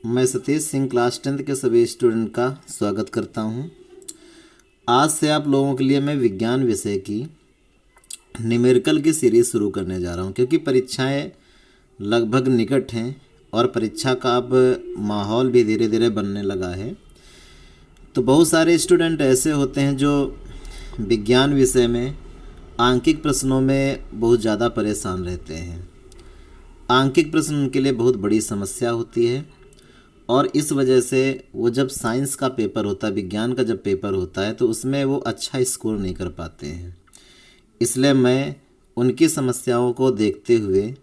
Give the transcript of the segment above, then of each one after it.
मैं Satish Singh class 10th के सभी स्टूडेंट का स्वागत करता हूं। आज से आप लोगों के लिए मैं विज्ञान विषय की न्यूमेरिकल की सीरीज़ शुरू करने जा रहा हूं, क्योंकि परीक्षाएं लगभग निकट हैं और परीक्षा का अब माहौल भी धीरे धीरे बनने लगा है। तो बहुत सारे स्टूडेंट ऐसे होते हैं जो विज्ञान विषय में आंकिक प्रश्नों में बहुत ज़्यादा परेशान रहते हैं। आंकिक प्रश्न उनके लिए बहुत बड़ी समस्या होती है और इस वजह से वो जब साइंस का पेपर होता है, विज्ञान का जब पेपर होता है, तो उसमें वो अच्छा स्कोर नहीं कर पाते हैं। इसलिए मैं उनकी समस्याओं को देखते हुए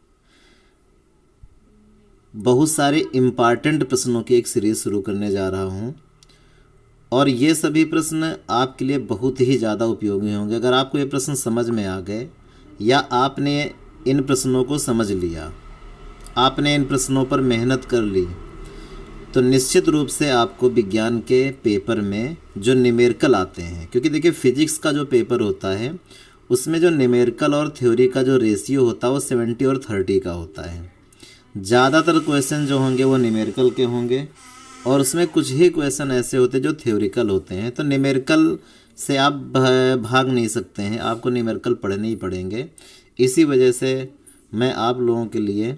बहुत सारे इम्पॉर्टेंट प्रश्नों की एक सीरीज़ शुरू करने जा रहा हूँ और ये सभी प्रश्न आपके लिए बहुत ही ज़्यादा उपयोगी होंगे। अगर आपको ये प्रश्न समझ में आ गए या आपने इन प्रश्नों को समझ लिया, आपने इन प्रश्नों पर मेहनत कर ली, तो निश्चित रूप से आपको विज्ञान के पेपर में जो न्यूमेरिकल आते हैं, क्योंकि देखिए फिजिक्स का जो पेपर होता है उसमें जो न्यूमेरिकल और थ्योरी का जो रेशियो होता है वो 70 और 30 का होता है। ज़्यादातर क्वेश्चन जो होंगे वो न्यूमेरिकल के होंगे और उसमें कुछ ही क्वेश्चन ऐसे होते हैं जो थ्योरिकल होते हैं। तो न्यूमेरिकल से आप भाग नहीं सकते हैं, आपको न्यूमेरिकल पढ़ने ही पड़ेंगे। इसी वजह से मैं आप लोगों के लिए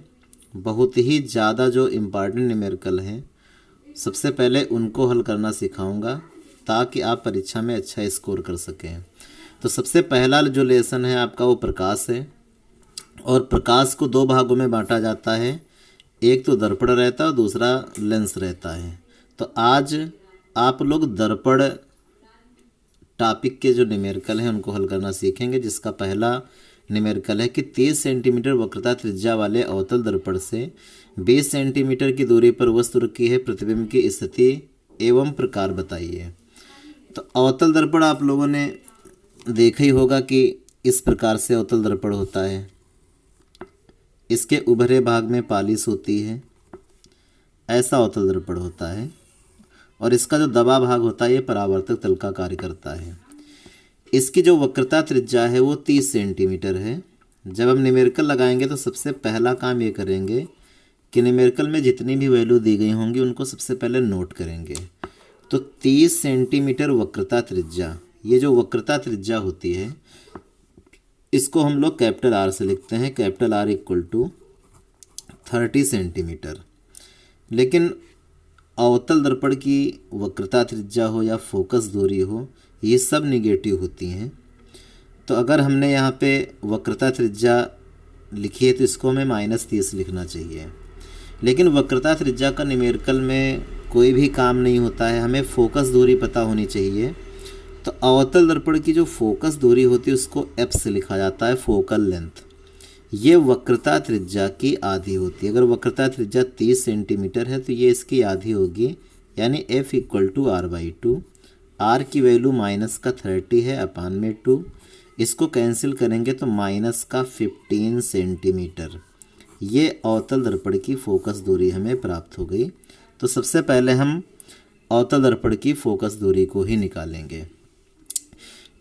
बहुत ही ज़्यादा जो इम्पॉर्टेंट न्यूमेरिकल हैं सबसे पहले उनको हल करना सिखाऊंगा ताकि आप परीक्षा में अच्छा स्कोर कर सकें। तो सबसे पहला जो लेसन है आपका वो प्रकाश है और प्रकाश को दो भागों में बांटा जाता है, एक तो दर्पण रहता है और दूसरा लेंस रहता है। तो आज आप लोग दर्पण टॉपिक के जो न्यूमेरिकल हैं उनको हल करना सीखेंगे, जिसका पहला न्यूमेरिकल है कि 30 सेंटीमीटर वक्रता त्रिज्या वाले अवतल दर्पण से 20 सेंटीमीटर की दूरी पर वस्तु रखी है, प्रतिबिंब की स्थिति एवं प्रकार बताइए। तो अवतल दर्पण आप लोगों ने देखा ही होगा कि इस प्रकार से अवतल दर्पण होता है। इसके उभरे भाग में पालिश होती है, ऐसा अवतल दर्पण होता है और इसका जो दबा भाग होता है ये परावर्तक तल का कार्य करता है। इसकी जो वक्रता त्रिज्या है वो 30 सेंटीमीटर है। जब हम न्यूमेरिकल लगाएंगे तो सबसे पहला काम ये करेंगे कि न्यूमेरिकल में जितनी भी वैल्यू दी गई होंगी उनको सबसे पहले नोट करेंगे। तो 30 सेंटीमीटर वक्रता त्रिज्या, ये जो वक्रता त्रिज्या होती है इसको हम लोग कैपिटल आर से लिखते हैं, capital R equal to 30 centimetre. लेकिन अवतल दर्पण की वक्रता त्रिज्या हो या फोकस दूरी हो, ये सब निगेटिव होती हैं। तो अगर हमने यहाँ पे वक्रता त्रिज्या लिखी है तो इसको हमें -30 लिखना चाहिए। लेकिन वक्रता त्रिज्या का न्यूमेरिकल में कोई भी काम नहीं होता है, हमें फोकस दूरी पता होनी चाहिए। तो अवतल दर्पण की जो फोकस दूरी होती है उसको f से लिखा जाता है, फोकल लेंथ। ये वक्रता त्रिज्या की आधी होती है। अगर वक्रता त्रिज्या 30 सेंटीमीटर है तो ये इसकी आधी होगी, यानी f equal to r/2। r की वैल्यू -30 है अपान में 2, इसको कैंसिल करेंगे तो -15 सेंटीमीटर। ये अवतल दर्पण की फोकस दूरी हमें प्राप्त हो गई। तो सबसे पहले हम अवतल दर्पण की फोकस दूरी को ही निकालेंगे।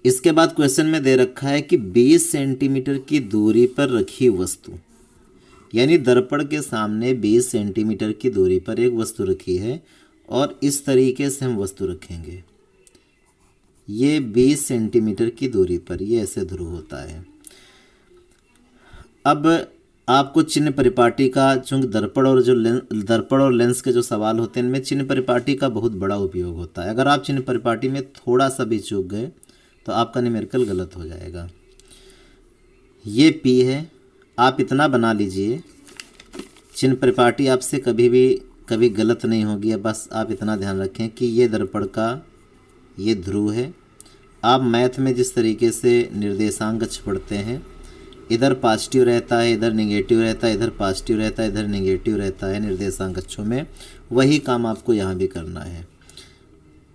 इसके बाद क्वेश्चन में दे रखा है कि 20 सेंटीमीटर की दूरी पर रखी वस्तु, यानी दर्पण के सामने 20 सेंटीमीटर की दूरी पर एक वस्तु रखी है और इस तरीके से हम वस्तु रखेंगे। ये 20 सेंटीमीटर की दूरी पर ये ऐसे ध्रुव होता है। अब आपको चिन्ह परिपाटी का, चूँकि दर्पण और लेंस के जो सवाल होते हैं इनमें चिन्ह परिपाटी का बहुत बड़ा उपयोग होता है। अगर आप चिन्ह परिपाटी में थोड़ा सा भी चूक गए तो आपका न्यूमेरिकल गलत हो जाएगा। ये P है, आप इतना बना लीजिए, चिन्ह परिपाटी आपसे कभी गलत नहीं होगी। बस आप इतना ध्यान रखें कि ये दर्पण का ये ध्रुव है। आप मैथ में जिस तरीके से निर्देशांक अक्ष पढ़ते हैं, इधर पॉजिटिव रहता है, इधर नेगेटिव रहता है, इधर पॉजिटिव रहता है, इधर नेगेटिव रहता है निर्देशांक अक्षों में, वही काम आपको यहाँ भी करना है।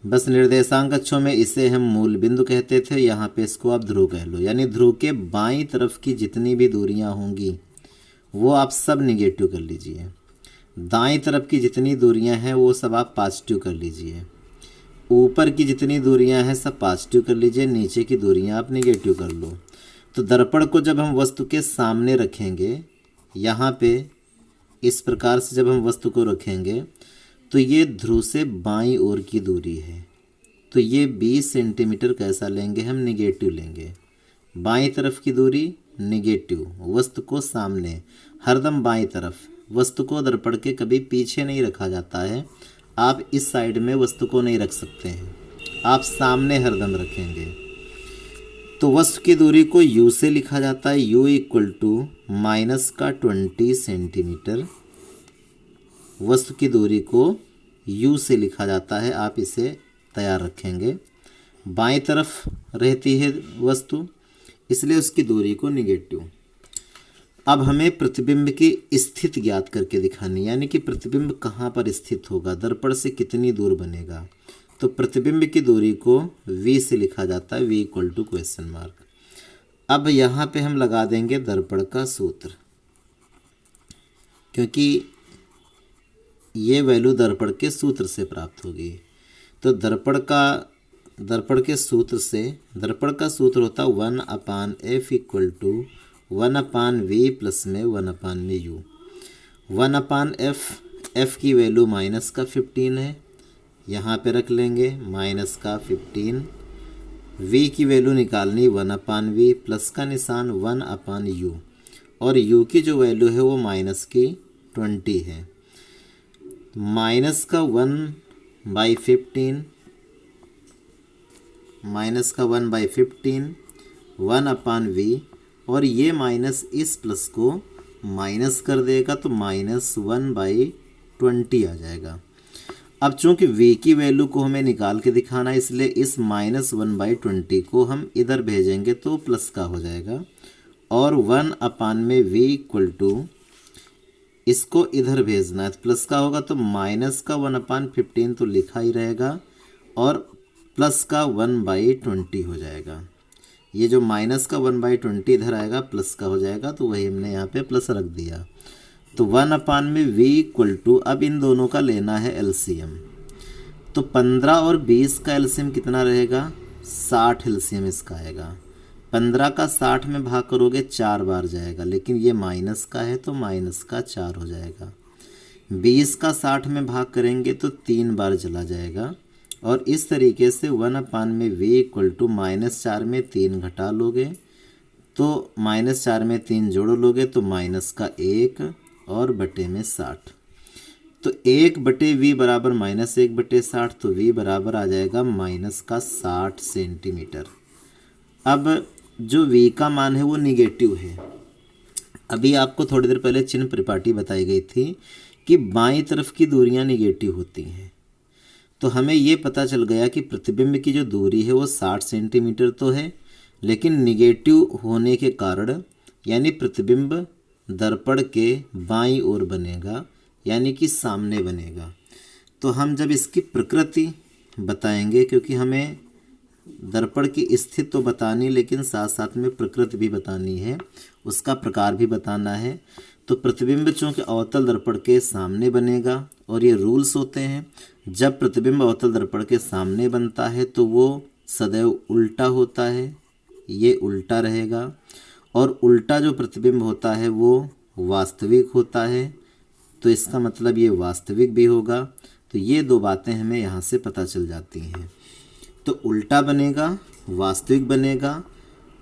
बस निर्देशांक अक्षों में इसे हम मूल बिंदु कहते थे, यहाँ पे इसको आप ध्रुव कह लो। यानी ध्रुव के बाईं तरफ की जितनी भी दूरियाँ होंगी वो आप सब निगेटिव कर लीजिए, दाईं तरफ की जितनी दूरियाँ हैं वो सब आप पॉजिटिव कर लीजिए, ऊपर की जितनी दूरियां हैं सब पॉजिटिव कर लीजिए, नीचे की दूरियां आप नेगेटिव कर लो। तो दर्पण को जब हम वस्तु के सामने रखेंगे, यहाँ पे इस प्रकार से जब हम वस्तु को रखेंगे तो ये ध्रुव से बाईं ओर की दूरी है। तो ये 20 सेंटीमीटर कैसा लेंगे हम? निगेटिव लेंगे। बाईं तरफ की दूरी निगेटिव, वस्तु को सामने, हरदम बाईं तरफ। वस्तु को दर्पण के कभी पीछे नहीं रखा जाता है। आप इस साइड में वस्तु को नहीं रख सकते हैं, आप सामने हरदम रखेंगे। तो वस्तु की दूरी को u से लिखा जाता है। u equal to -20 centimetre. वस्तु की दूरी को u से लिखा जाता है, आप इसे तैयार रखेंगे। बाएं तरफ रहती है वस्तु, इसलिए उसकी दूरी को निगेटिव। अब हमें प्रतिबिंब की स्थिति ज्ञात करके दिखानी, यानी कि प्रतिबिंब कहाँ पर स्थित होगा, दर्पण से कितनी दूर बनेगा। तो प्रतिबिंब की दूरी को v से लिखा जाता है, v equal to question mark. अब यहाँ पे हम लगा देंगे दर्पण का सूत्र, क्योंकि ये वैल्यू दर्पण के सूत्र से प्राप्त होगी। तो दर्पण के सूत्र से, दर्पण का सूत्र होता है 1/f equal to 1/v plus में 1/u। 1/f, f की वैल्यू -15 है, यहाँ पे रख लेंगे -15। v की वैल्यू निकालनी 1/v, प्लस का निशान 1/u, और u की जो वैल्यू है वो -20 है। -1/15, 1/v, और ये माइनस इस प्लस को माइनस कर देगा तो -1/20 आ जाएगा। अब चूंकि v की वैल्यू को हमें निकाल के दिखाना है, इसलिए इस -1/20 को हम इधर भेजेंगे तो प्लस का हो जाएगा, और 1/v इक्वल टू इसको इधर भेजना है, प्लस का होगा तो माइनस का 1/15 तो लिखा ही रहेगा, और प्लस का 1/20 हो जाएगा। ये जो माइनस का 1/20 इधर आएगा, प्लस का हो जाएगा, तो वही हमने यहाँ पे प्लस रख दिया। तो 1/v इक्वल टू, अब इन दोनों का लेना है एलसीएम। तो 15 और 20 का एलसीएम कितना रहेगा? 60 एलसीएम इसका आएगा। 15 का 60 में भाग करोगे 4 बार जाएगा, लेकिन ये माइनस का है तो माइनस का 4 हो जाएगा। 20 का 60 में भाग करेंगे तो 3 बार चला जाएगा, और इस तरीके से 1/v इक्वल टू -4 में 3 घटा लोगे तो -4 में 3 जोड़ लोगे तो माइनस का 1 और बटे में 60। तो 1/v बराबर -1/60, तो v बराबर आ जाएगा -60 सेंटीमीटर। अब जो v का मान है वो निगेटिव है। अभी आपको थोड़ी देर पहले चिन्ह परिपाटी बताई गई थी कि बाईं तरफ की दूरियां निगेटिव होती हैं। तो हमें ये पता चल गया कि प्रतिबिंब की जो दूरी है वो 60 सेंटीमीटर तो है, लेकिन निगेटिव होने के कारण, यानी प्रतिबिंब दर्पण के बाईं ओर बनेगा, यानी कि सामने बनेगा। तो हम जब इसकी प्रकृति बताएंगे, क्योंकि हमें दर्पण की स्थिति तो बतानी, लेकिन साथ साथ में प्रकृति भी बतानी है, उसका प्रकार भी बताना है। तो प्रतिबिंब चूँकि अवतल दर्पण के सामने बनेगा, और ये रूल्स होते हैं, जब प्रतिबिंब अवतल दर्पण के सामने बनता है तो वो सदैव उल्टा होता है, ये उल्टा रहेगा, और उल्टा जो प्रतिबिंब होता है वो वास्तविक होता है, तो इसका मतलब ये वास्तविक भी होगा। तो ये दो बातें हमें यहाँ से पता चल जाती हैं। तो उल्टा बनेगा, वास्तविक बनेगा,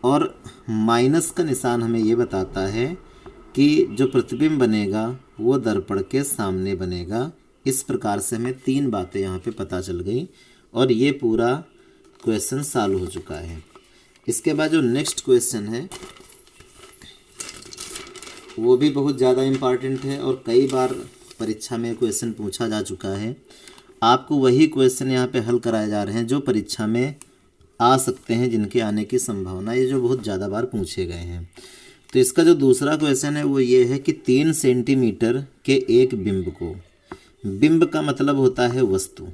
और माइनस का निशान हमें ये बताता है कि जो प्रतिबिंब बनेगा वो दर्पण के सामने बनेगा। इस प्रकार से हमें 3 बातें यहाँ पे पता चल गई, और ये पूरा क्वेश्चन सॉल्व हो चुका है। इसके बाद जो नेक्स्ट क्वेश्चन है वो भी बहुत ज़्यादा इम्पॉर्टेंट है, और कई बार परीक्षा में क्वेश्चन पूछा जा चुका है। आपको वही क्वेश्चन यहाँ पे हल कराए जा रहे हैं जो परीक्षा में आ सकते हैं, जिनके आने की संभावना, ये जो बहुत ज़्यादा बार पूछे गए हैं। तो इसका जो दूसरा क्वेश्चन है वो ये है कि 3 सेंटीमीटर के एक बिंब को, बिंब का मतलब होता है वस्तु,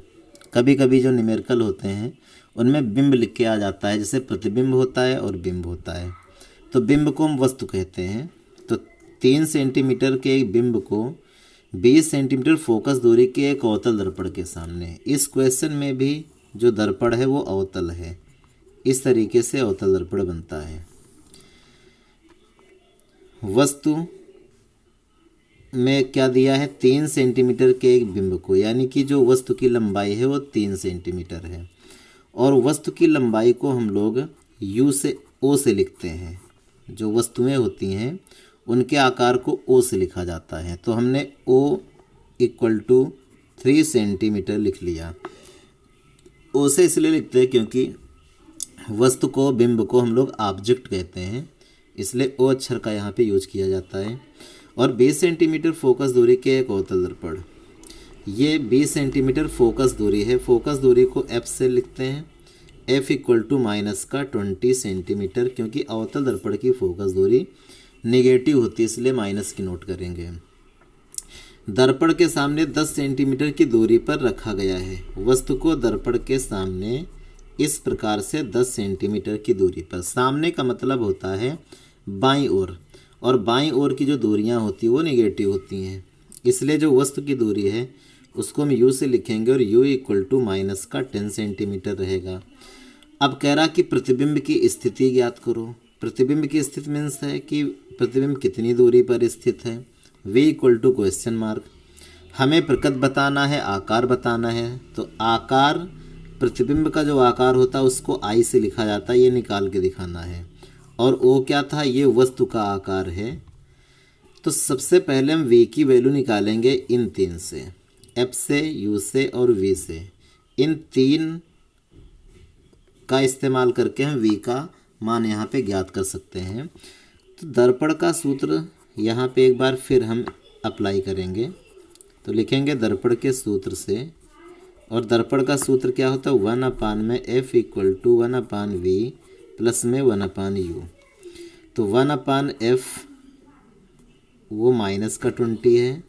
कभी कभी जो न्यूमेरिकल होते हैं उनमें बिंब लिख के आ जाता है, जैसे प्रतिबिंब होता है और बिंब होता है, तो बिंब को हम वस्तु कहते हैं। तो 3 सेंटीमीटर के एक बिंब को 20 सेंटीमीटर फोकस दूरी के एक अवतल दर्पण के सामने, इस क्वेश्चन में भी जो दर्पण है वो अवतल है, इस तरीके से अवतल दर्पण बनता है। वस्तु में क्या दिया है, 3 सेंटीमीटर के एक बिंब को, यानी कि जो वस्तु की लंबाई है वो 3 सेंटीमीटर है, और वस्तु की लंबाई को हम लोग यू से ओ से लिखते हैं। जो वस्तुएं होती हैं उनके आकार को ओ से लिखा जाता है, तो हमने ओ इक्वल टू 3 सेंटीमीटर लिख लिया। ओ से इसलिए लिखते हैं क्योंकि वस्तु को, बिंब को हम लोग ऑब्जेक्ट कहते हैं, इसलिए ओ अक्षर का यहाँ पे यूज किया जाता है। और 20 सेंटीमीटर फोकस दूरी के एक अवतल दर्पण, ये 20 सेंटीमीटर फोकस दूरी है। फोकस दूरी को एफ से लिखते हैं, एफ इक्वल टू माइनस का 20 सेंटीमीटर, क्योंकि अवतल दर्पण की फोकस दूरी नेगेटिव होती है, इसलिए माइनस की नोट करेंगे। दर्पण के सामने 10 सेंटीमीटर की दूरी पर रखा गया है। वस्तु को दर्पण के सामने इस प्रकार से 10 सेंटीमीटर की दूरी पर, सामने का मतलब होता है बाईं ओर, और बाईं ओर की जो दूरियां होती हैं वो नेगेटिव होती हैं, इसलिए जो वस्तु की दूरी है उसको हम यू से लिखेंगे, और यू इक्वल टू माइनस का 10 सेंटीमीटर रहेगा। अब कह रहा कि प्रतिबिंब की स्थिति ज्ञात करो। प्रतिबिंब की स्थिति मीन्स है कि प्रतिबिंब कितनी दूरी पर स्थित है। V equal to question mark, हमें प्रकृत बताना है, आकार बताना है, तो आकार, प्रतिबिंब का जो आकार होता है उसको आई से लिखा जाता है, ये निकाल के दिखाना है। और ओ क्या था, ये वस्तु का आकार है। तो सबसे पहले हम वी की वैल्यू निकालेंगे इन 3 से, एफ से, यू से और वी से। इन 3 का इस्तेमाल करके हम वी का मान यहाँ पे ज्ञात कर सकते हैं। तो दर्पण का सूत्र यहाँ पे एक बार फिर हम अप्लाई करेंगे, तो लिखेंगे दर्पण के सूत्र से, और दर्पण का सूत्र क्या होता है, 1 अपान में F equal to 1 upon V plus में 1 अपान यू। तो 1 अपान एफ वो माइनस का 20 है,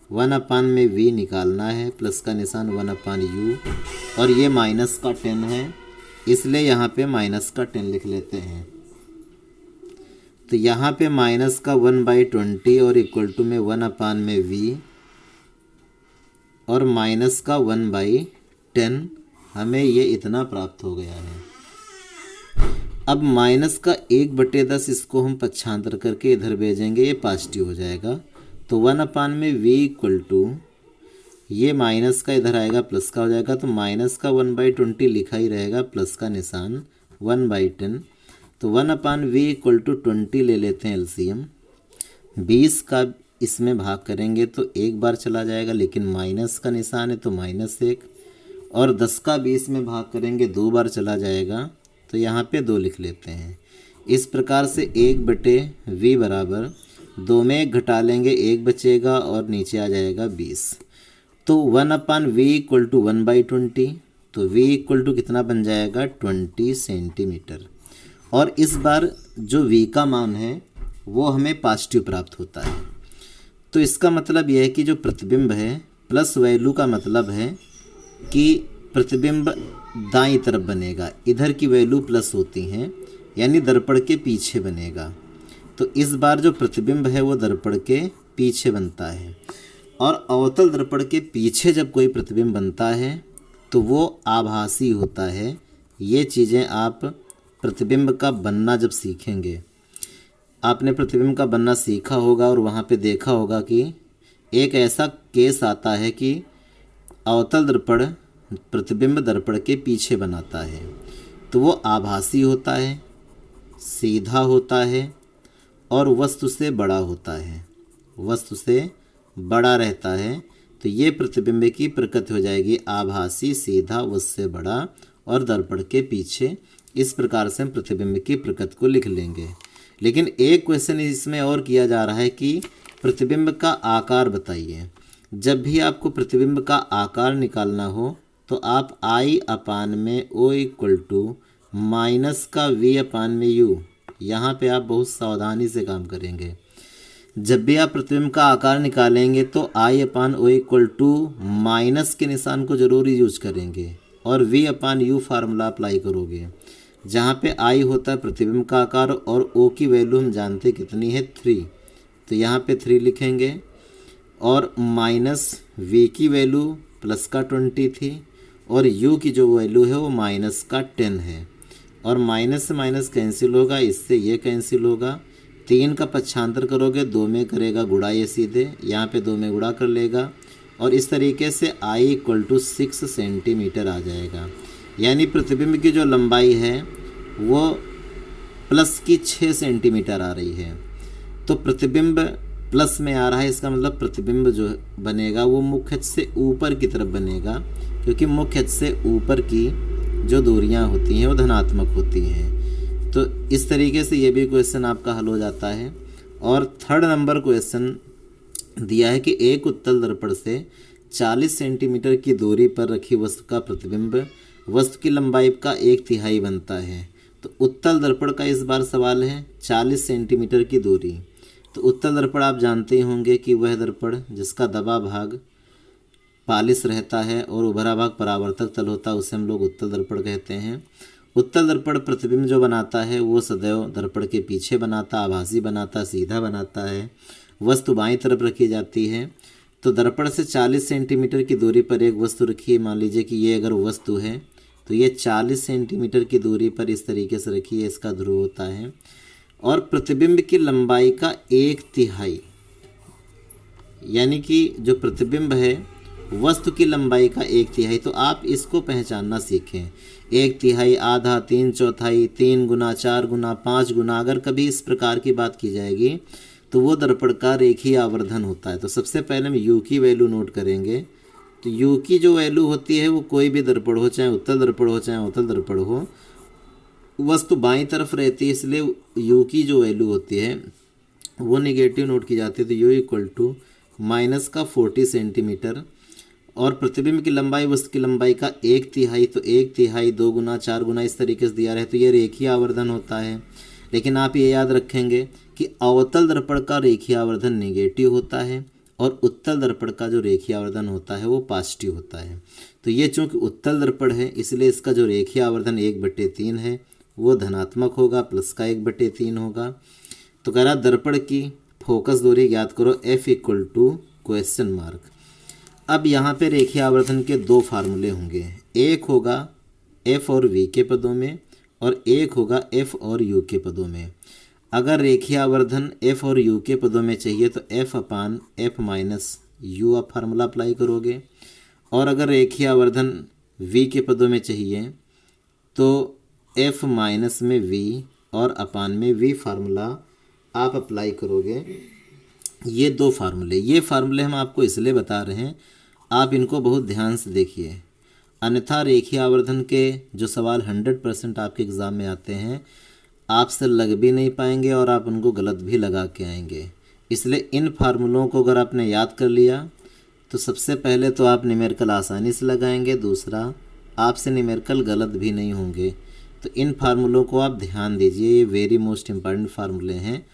1 अपान में वी निकालना है, प्लस का निशान 1 अपान यू, और ये माइनस का 10 है, इसलिए यहाँ पे माइनस का 10 लिख लेते हैं। तो यहाँ पे माइनस का 1/20 और इक्वल टू में 1 अपान में वी और माइनस का 1/10, हमें ये इतना प्राप्त हो गया है। अब माइनस का 1/10 इसको हम पक्षांतर करके इधर भेजेंगे, ये पॉजिटिव हो जाएगा। तो 1 अपान में वी इक्वल टू, ये माइनस का इधर आएगा प्लस का हो जाएगा, तो माइनस का 1/20 लिखा ही रहेगा, प्लस का निशान 1/10। तो 1 अपान वी इक्वल टू 20 ले लेते हैं एलसीएम। 20 का इसमें भाग करेंगे तो एक बार चला जाएगा, लेकिन माइनस का निशान है तो -1, और 10 का 20 में भाग करेंगे 2 बार चला जाएगा, तो यहाँ पे 2 लिख लेते हैं। इस प्रकार से 1/v बराबर 2 में 1 घटा लेंगे, 1 बचेगा और नीचे आ जाएगा 20। तो 1 अपान वी इक्वल टू 1/20, तो v इक्वल टू कितना बन जाएगा, 20 सेंटीमीटर। और इस बार जो v का मान है वो हमें पॉजिटिव प्राप्त होता है। तो इसका मतलब यह है कि जो प्रतिबिंब है, प्लस वैल्यू का मतलब है कि प्रतिबिंब दाईं तरफ बनेगा, इधर की वैल्यू प्लस होती हैं, यानी दर्पण के पीछे बनेगा। तो इस बार जो प्रतिबिंब है वो दर्पण के पीछे बनता है, और अवतल दर्पण के पीछे जब कोई प्रतिबिंब बनता है तो वो आभासी होता है। ये चीज़ें आप प्रतिबिंब का बनना जब सीखेंगे, आपने प्रतिबिंब का बनना सीखा होगा और वहाँ पे देखा होगा कि एक ऐसा केस आता है कि अवतल दर्पण प्रतिबिंब दर्पण के पीछे बनाता है, तो वो आभासी होता है, सीधा होता है और वस्तु से बड़ा होता है, वस्तु से बड़ा रहता है। तो ये प्रतिबिंब की प्रकृति हो जाएगी आभासी, सीधा, वस्तु से बड़ा और दर्पण के पीछे। इस प्रकार से हम प्रतिबिंब की प्रकृति को लिख लेंगे। लेकिन एक क्वेश्चन इसमें और किया जा रहा है कि प्रतिबिंब का आकार बताइए। जब भी आपको प्रतिबिंब का आकार निकालना हो तो आप आई अपान में ओ इक्वल टू माइनस का वी अपान में यू, यहाँ पे आप बहुत सावधानी से काम करेंगे। जब भी आप प्रतिबिंब का आकार निकालेंगे तो आई अपान ओ इक्वल टू माइनस के निशान को जरूर यूज करेंगे और V upon you formula apply करोगे, जहाँ पे आई होता है प्रतिबिंब का आकार और ओ की वैल्यू हम जानते कितनी है 3, तो यहाँ पे 3 लिखेंगे और माइनस वी की वैल्यू प्लस का 20 थी और यू की जो वैल्यू है वो माइनस का 10 है, और माइनस से माइनस कैंसिल होगा, इससे ये कैंसिल होगा, 3 का पक्षांतर करोगे 2 में करेगा गुणा, ये सीधे यहाँ पे 2 में गुणा कर लेगा और इस तरीके से I = 6 सेंटीमीटर आ जाएगा। यानी प्रतिबिंब की जो लंबाई है वो प्लस की 6 सेंटीमीटर आ रही है। तो प्रतिबिंब प्लस में आ रहा है, इसका मतलब प्रतिबिंब जो बनेगा वो मुख्य अक्ष से ऊपर की तरफ बनेगा, क्योंकि मुख्य अक्ष से ऊपर की जो दूरियां होती हैं वो धनात्मक होती हैं। तो इस तरीके से ये भी क्वेश्चन आपका हल हो जाता है। और 3rd नंबर क्वेश्चन दिया है कि एक उत्तल दर्पण से 40 सेंटीमीटर की दूरी पर रखी वस्तु का प्रतिबिंब वस्तु की लंबाई का 1/3 बनता है। तो उत्तल दर्पण का इस बार सवाल है 40 सेंटीमीटर की दूरी। तो उत्तल दर्पण आप जानते ही होंगे कि वह दर्पण जिसका दबा भाग पालिश रहता है और उभरा भाग परावर्तक तल होता है, उसे हम लोग उत्तल दर्पण कहते हैं। उत्तल दर्पण प्रतिबिंब जो बनाता है वो सदैव दर्पण के पीछे बनाता, आभासी बनाता, सीधा बनाता है। वस्तु बाईं तरफ रखी जाती है। तो दर्पण से 40 सेंटीमीटर की दूरी पर एक वस्तु रखी है। मान लीजिए कि ये अगर वस्तु है तो ये 40 सेंटीमीटर की दूरी पर इस तरीके से रखी है, इसका ध्रुव होता है। और प्रतिबिंब की लंबाई का 1/3, यानी कि जो प्रतिबिंब है वस्तु की लंबाई का 1/3। तो आप इसको पहचानना सीखें। 1/3, आधा, 3/4, 3 गुना, 4 गुना, 5 गुना। अगर कभी इस प्रकार की बात की जाएगी तो वो दर्पण का रेखीय आवर्धन होता है। तो सबसे पहले हम यू की वैल्यू नोट करेंगे। तो यू की जो वैल्यू होती है वो कोई भी दर्पण हो, चाहे उत्तल दर्पण हो चाहे अवतल दर्पण हो, वस्तु बाईं तरफ रहती है, इसलिए यू की जो वैल्यू होती है वो निगेटिव नोट की जाती है। तो यू = -40 सेंटीमीटर। और प्रतिबिंब की लंबाई वस्तु की लंबाई का 1/3, तो 1/3 2 गुना 4 गुना इस तरीके से दिया रहे तो ये रेखीय आवर्धन होता है। लेकिन आप ये याद रखेंगे कि अवतल दर्पण का रेखीय आवर्धन नेगेटिव होता है और उत्तल दर्पण का जो रेखीय आवर्धन होता है वो पॉजिटिव होता है। तो ये चूँकि उत्तल दर्पण है इसलिए इसका जो रेखीय आवर्धन 1/3 है वो धनात्मक होगा, प्लस का 1/3 होगा। तो कह रहा दर्पण की फोकस दूरी ज्ञात करो, F = ? अब यहाँ पे रेखीय आवर्धन के 2 फार्मूले होंगे। एक होगा F और V के पदों में और एक होगा F और U के पदों में। अगर रेखीय आवर्धन F और U के पदों में चाहिए तो F/F - U आप फार्मूला अप्लाई करोगे। और अगर रेखीय आवर्धन V के पदों में चाहिए तो F- में V और अपान में V फार्मूला आप अप्लाई करोगे। ये 2 फार्मूले, ये फार्मूले हम आपको इसलिए बता रहे हैं, आप इनको बहुत ध्यान से देखिए, अन्यथा रेखीय आवर्धन के जो सवाल 100% आपके एग्ज़ाम में आते हैं आपसे लग भी नहीं पाएंगे और आप उनको गलत भी लगा के आएंगे। इसलिए इन फार्मूलों को अगर आपने याद कर लिया तो सबसे पहले तो आप न्यूमेरिकल आसानी से लगाएंगे, दूसरा आपसे न्यूमेरिकल गलत भी नहीं होंगे। तो इन फार्मूलों को आप ध्यान दीजिए, ये वेरी मोस्ट इम्पॉर्टेंट फार्मूले हैं।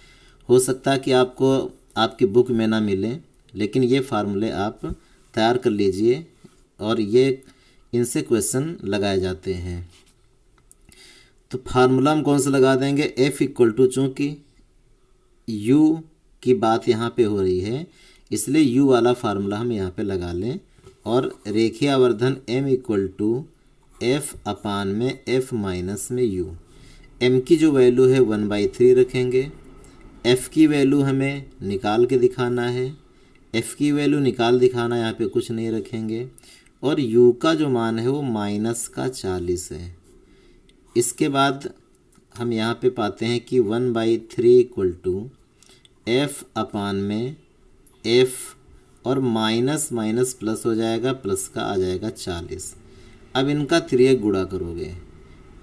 हो सकता है कि आपको आपकी बुक में ना मिले, लेकिन ये फार्मूले आप तैयार कर लीजिए और ये इनसे क्वेश्चन लगाए जाते हैं। तो फार्मूला हम कौन सा लगा देंगे, F = चूँकि U की बात यहाँ पे हो रही है इसलिए U वाला फार्मूला हम यहाँ पे लगा लें। और रेखीय आवर्धन M = F/F - U। M की जो वैल्यू है 1/3 रखेंगे। F की वैल्यू हमें निकाल के दिखाना है, F की वैल्यू निकाल दिखाना, यहाँ पे कुछ नहीं रखेंगे। और U का जो मान है वो -40 है। इसके बाद हम यहाँ पे पाते हैं कि 1/3 = F/F और माइनस प्लस हो जाएगा, प्लस का आ जाएगा 40। अब इनका 3 गुणा करोगे,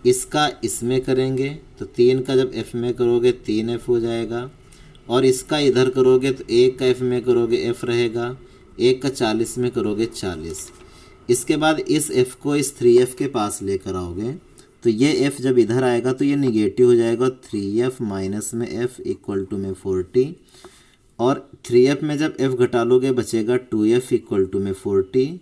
इसका इसमें करेंगे तो 3 का जब F में करोगे 3F हो जाएगा। और इसका इधर करोगे तो 1 का F में करोगे F रहेगा, 1 का 40 में करोगे 40। इसके बाद इस F को इस 3F के पास लेकर आओगे तो ये F जब इधर आएगा तो ये निगेटिव हो जाएगा। 3F माइनस में F = में 40 और 3F में जब F घटा लोगे बचेगा 2F = में 40।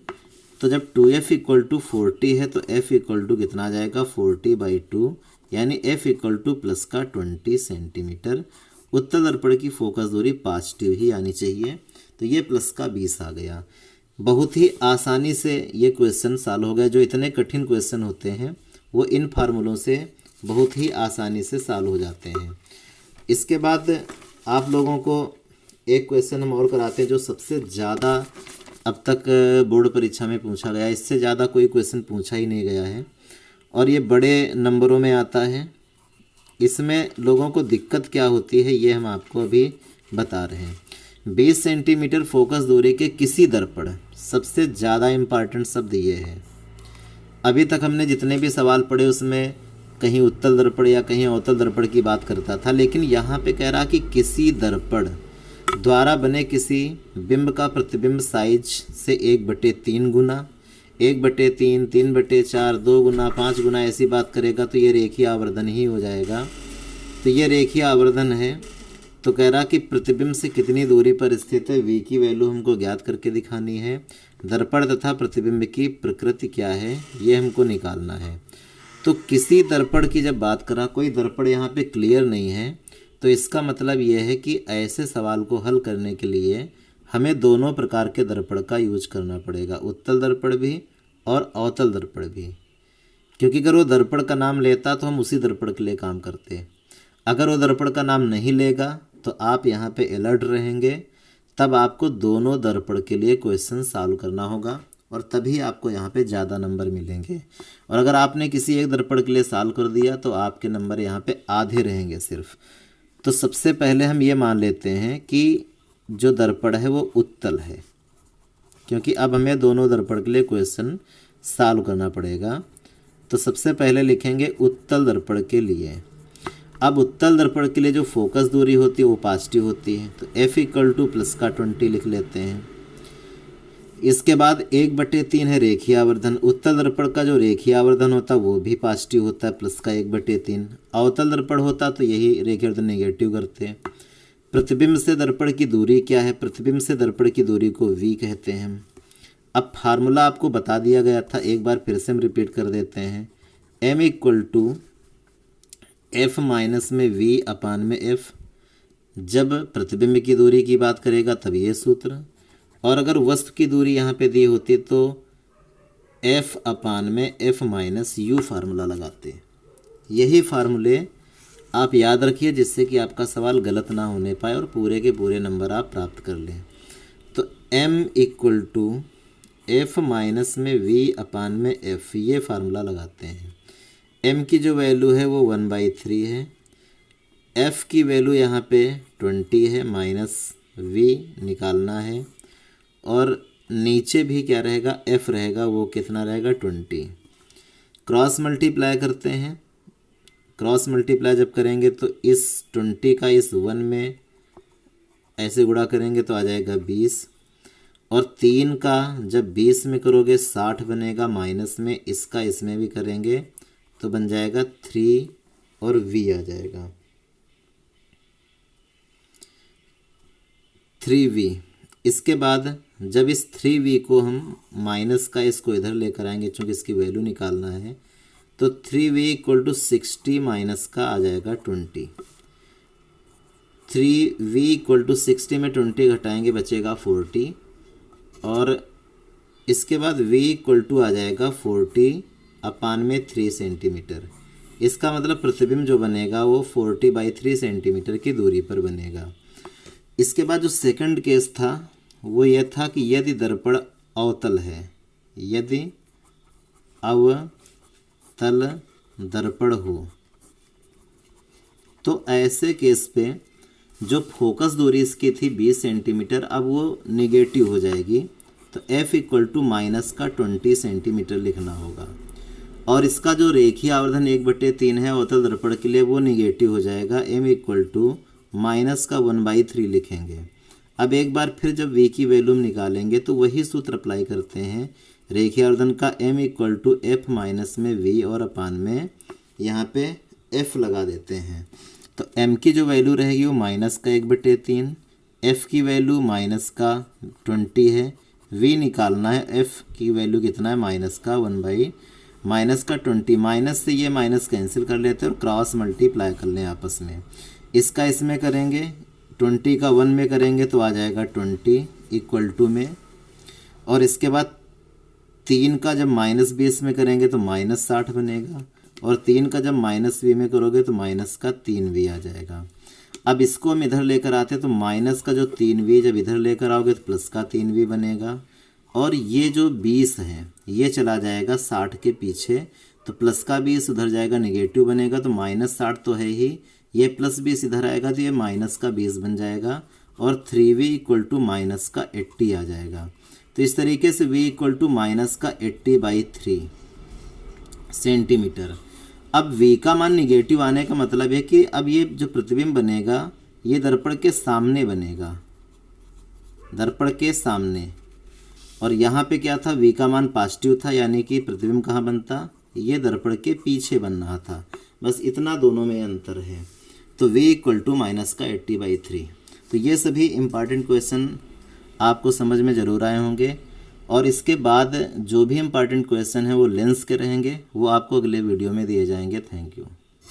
तो जब 2F = 40 है तो F = कितना आ जाएगा 40/2, यानी F = प्लस का 20 सेंटीमीटर। उत्तल दर्पण की फोकस दूरी पॉजिटिव ही आनी चाहिए, तो ये प्लस का 20 आ गया। बहुत ही आसानी से ये क्वेश्चन सॉल्व हो गया। जो इतने कठिन क्वेश्चन होते हैं वो इन फार्मूलों से बहुत ही आसानी से सॉल्व हो जाते हैं। इसके बाद आप लोगों को एक क्वेश्चन हम और कराते हैं जो सबसे ज़्यादा अब तक बोर्ड परीक्षा में पूछा गया है। इससे ज़्यादा कोई क्वेश्चन पूछा ही नहीं गया है और ये बड़े नंबरों में आता है। इसमें लोगों को दिक्कत क्या होती है ये हम आपको अभी बता रहे हैं। 20 सेंटीमीटर फोकस दूरी के किसी दर्पण, सबसे ज़्यादा इम्पॉर्टेंट शब्द ये है। अभी तक हमने जितने भी सवाल पढ़े उसमें कहीं उत्तल दर्पण या कहीं अवतल दर्पण की बात करता था, लेकिन यहाँ पे कह रहा कि किसी दर्पण द्वारा बने किसी बिंब का प्रतिबिंब साइज से 1/3 गुना, 1/3, 3/4, 2 गुना, 5 गुना ऐसी बात करेगा तो ये रेखीय आवर्धन ही हो जाएगा। तो ये रेखीय आवर्धन है। तो कह रहा कि प्रतिबिंब से कितनी दूरी पर स्थित है, v की वैल्यू हमको ज्ञात करके दिखानी है। दर्पण तथा प्रतिबिंब की प्रकृति क्या है ये हमको निकालना है। तो किसी दर्पण की जब बात करा, कोई दर्पण यहाँ पे क्लियर नहीं है, तो इसका मतलब ये है कि ऐसे सवाल को हल करने के लिए हमें दोनों प्रकार के दर्पण का यूज करना पड़ेगा, उत्तल दर्पण भी और अवतल दर्पण भी। क्योंकि अगर वो दर्पण का नाम लेता तो हम उसी दर्पण के लिए काम करते। अगर वो दर्पण का नाम नहीं लेगा तो आप यहाँ पे अलर्ट रहेंगे, तब आपको दोनों दर्पण के लिए क्वेश्चन सॉल्व करना होगा और तभी आपको यहाँ पे ज़्यादा नंबर मिलेंगे। और अगर आपने किसी एक दर्पण के लिए सॉल्व कर दिया तो आपके नंबर यहाँ पे आधे रहेंगे सिर्फ। तो सबसे पहले हम ये मान लेते हैं कि जो दर्पण है वो उत्तल है, क्योंकि अब हमें दोनों दर्पण के लिए क्वेश्चन सॉल्व करना पड़ेगा। तो सबसे पहले लिखेंगे उत्तल दर्पण के लिए। अब उत्तल दर्पण के लिए जो फोकस दूरी होती है वो पॉजिटिव होती है, तो F = +20 लिख लेते हैं। इसके बाद 1/3 है रेखीय आवर्धन। उत्तल दर्पण का जो रेखीय आवर्धन होता है वो भी पॉजिटिव होता है, +1/3। अवतल दर्पण होता तो यही रेखीय आवर्धन नेगेटिव करते हैं। प्रतिबिंब से दर्पण की दूरी क्या है, प्रतिबिंब से दर्पण की दूरी को v कहते हैं हम। अब फार्मूला आपको बता दिया गया था, एक बार फिर से हम रिपीट कर देते हैं। m = F में v/f। जब प्रतिबिंब की दूरी की बात करेगा तब ये सूत्र, और अगर वस्तु की दूरी यहाँ पे दी होती तो F/F - u फार्मूला लगाते। यही फार्मूले आप याद रखिए जिससे कि आपका सवाल गलत ना होने पाए और पूरे के पूरे नंबर आप प्राप्त कर लें। तो m = F में v/f, ये फार्मूला लगाते हैं। m की जो वैल्यू है वो 1/3 है, f की वैल्यू यहाँ पे 20 है, -v निकालना है, और नीचे भी क्या रहेगा, f रहेगा, वो कितना रहेगा 20। क्रॉस मल्टीप्लाई करते हैं। क्रॉस मल्टीप्लाई जब करेंगे तो इस 20 का इस 1 में ऐसे गुणा करेंगे तो आ जाएगा 20, और 3 का जब 20 में करोगे 60 बनेगा, माइनस में इसका इसमें भी करेंगे तो बन जाएगा 3 और v आ जाएगा 3v। इसके बाद जब इस 3v को हम माइनस का इसको इधर लेकर आएंगे, चूँकि इसकी वैल्यू निकालना है, तो 3v = 60 माइनस का आ जाएगा 20। 3v = 60 में 20 घटाएंगे बचेगा 40, और इसके बाद v = आ जाएगा 40/3 सेंटीमीटर। इसका मतलब प्रतिबिंब जो बनेगा वो 40/3 सेंटीमीटर की दूरी पर बनेगा। इसके बाद जो सेकंड केस था वो ये था कि यदि दर्पण अवतल है, यदि अवतल दर्पण हो, तो ऐसे केस पे जो फोकस दूरी इसकी थी 20 सेंटीमीटर, अब वो निगेटिव हो जाएगी, तो F = -20 सेंटीमीटर लिखना होगा। और इसका जो रेखीय आवर्धन 1/3 है अवतल दर्पण के लिए वो निगेटिव हो जाएगा, m = -1/3 लिखेंगे। अब एक बार फिर जब v की वैल्यू निकालेंगे तो वही सूत्र अप्लाई करते हैं। रेखीय आवर्धन का m = F में v और अपान में यहाँ पे f लगा देते हैं। तो m की जो वैल्यू रहेगी वो -1/3, f की वैल्यू -20 है, v निकालना है, f की वैल्यू कितना है -1/20, माइनस से ये माइनस कैंसिल कर लेते हैं और क्रॉस मल्टीप्लाई कर लें आपस में। इसका इसमें करेंगे, 20 का 1 में करेंगे तो आ जाएगा 20 = में, और इसके बाद 3 का जब -20 में करेंगे तो -60 बनेगा, और 3 का जब -v में करोगे तो -3v आ जाएगा। अब इसको हम इधर लेकर आते हैं तो माइनस का जो 3v जब इधर लेकर आओगे तो प्लस का 3v बनेगा, और ये जो 20 है ये चला जाएगा 60 के पीछे, तो प्लस का 20 उधर जाएगा नेगेटिव बनेगा, तो -60 तो है ही, ये प्लस 20 इधर आएगा तो ये माइनस का 20 बन जाएगा, और 3v = माइनस का 80 आ जाएगा। तो इस तरीके से v = माइनस का 80/3 सेंटीमीटर। अब v का मान निगेटिव आने का मतलब है कि अब ये जो प्रतिबिंब बनेगा ये दर्पण के सामने बनेगा, दर्पण के सामने, और यहाँ पे क्या था, v का मान पॉजिटिव था, यानी कि प्रतिबिंब कहाँ बनता, ये दर्पण के पीछे बन रहा था। बस इतना दोनों में अंतर है। तो v = माइनस का 80/3। तो ये सभी इम्पॉर्टेंट क्वेश्चन आपको समझ में ज़रूर आए होंगे, और इसके बाद जो भी इम्पॉर्टेंट क्वेश्चन है वो लेंस के रहेंगे, वो आपको अगले वीडियो में दिए जाएंगे। Thank you.